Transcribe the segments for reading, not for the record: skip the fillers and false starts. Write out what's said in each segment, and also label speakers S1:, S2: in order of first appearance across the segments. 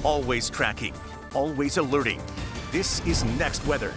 S1: Always tracking, always alerting. This is Next Weather.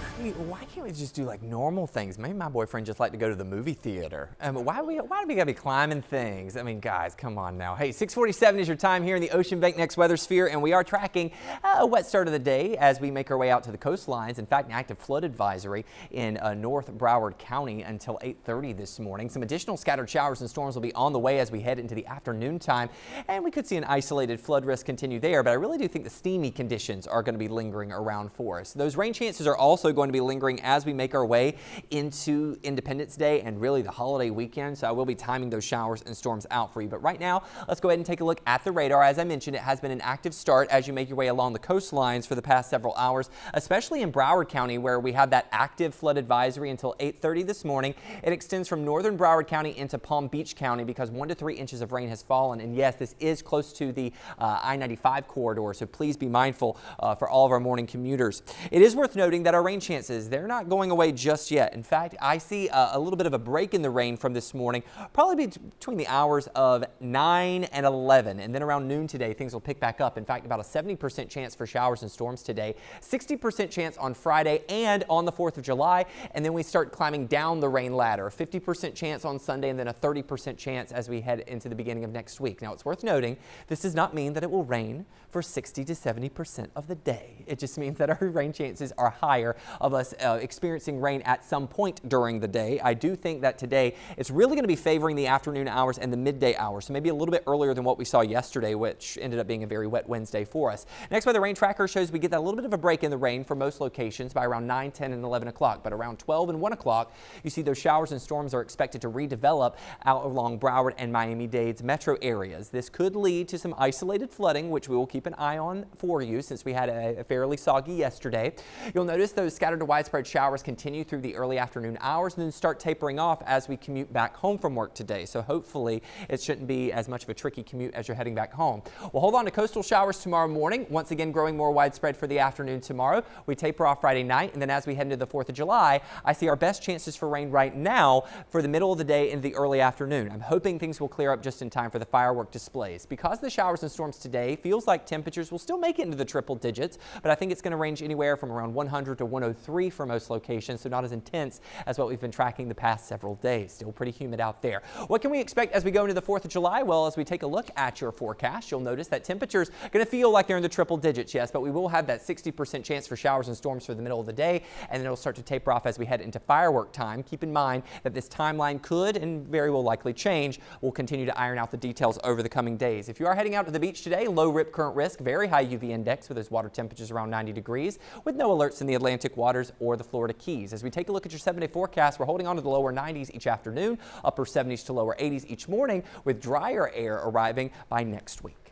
S2: Why can't we just do like normal things? Maybe my boyfriend just like to go to the movie theater. Why do we gotta be climbing things? I mean, guys, come on now. Hey, 6:47 is your time here in the Ocean Bank Next Weather Sphere, and we are tracking a wet start of the day as we make our way out to the coastlines. In fact, an active flood advisory in North Broward County until 8:30 this morning. Some additional scattered showers and storms will be on the way as we head into the afternoon time, and we could see an isolated flood risk continue there, but I really do think the steamy conditions are going to be lingering around for us. Those rain chances are also going to be lingering as we make our way into Independence Day and really the holiday weekend, so I will be timing those showers and storms out for you. But right now, let's go ahead and take a look at the radar. As I mentioned, it has been an active start as you make your way along the coastlines for the past several hours, especially in Broward County where we have that active flood advisory until 8:30 this morning. It extends from northern Broward County into Palm Beach County because 1 to 3 inches of rain has fallen. And yes, this is close to the I-95 corridor, so please be mindful for all of our morning commuters. It is worth noting that our rain chances, they're not going away just yet. In fact, I see a little bit of a break in the rain from this morning, probably between the hours of 9 and 11. And then around noon today, things will pick back up. In fact, about a 70% chance for showers and storms today, 60% chance on Friday and on the 4th of July. And then we start climbing down the rain ladder, 50% chance on Sunday and then a 30% chance as we head into the beginning of next week. Now, it's worth noting, this does not mean that it will rain for 60 to 70% of the day. It just means that our rain chances are higher of us experiencing rain at some point during the day. I do think that today it's really going to be favoring the afternoon hours and the midday hours, so maybe a little bit earlier than what we saw yesterday, which ended up being a very wet Wednesday for us. Next weather rain tracker shows we get that little bit of a break in the rain for most locations by around 9, 10, and 11 o'clock, but around 12 and 1 o'clock, you see those showers and storms are expected to redevelop out along Broward and Miami-Dade's metro areas. This could lead to some isolated flooding, which we will keep an eye on for you since we had a fairly soggy yesterday. You'll notice those scattered to widespread showers continue through the early afternoon hours and then start tapering off as we commute back home from work today. So hopefully it shouldn't be as much of a tricky commute as you're heading back home. We'll hold on to coastal showers tomorrow morning, once again growing more widespread for the afternoon tomorrow. We taper off Friday night, and then as we head into the 4th of July, I see our best chances for rain right now for the middle of the day into the early afternoon. I'm hoping things will clear up just in time for the firework displays. Because the showers and storms today feels like temperatures will still make it into the triple digits, but I think it's going to range anywhere from around 100 to 103 for most locations, so not as intense as what we've been tracking the past several days. Still pretty humid out there. What can we expect as we go into the 4th of July? Well, as we take a look at your forecast, you'll notice that temperatures are going to feel like they're in the triple digits, yes, but we will have that 60% chance for showers and storms for the middle of the day, and then it'll start to taper off as we head into firework time. Keep in mind that this timeline could and very will likely change. We'll continue to iron out the details over the coming days. If you are heading out to the beach today, low rip current risk, very high UV index with those water temperatures around 90 degrees, with no alerts in the Atlantic waters or the Florida Keys. As we take a look at your 7-day forecast, we're holding on to the lower 90s each afternoon, upper 70s to lower 80s each morning, with drier air arriving by next week.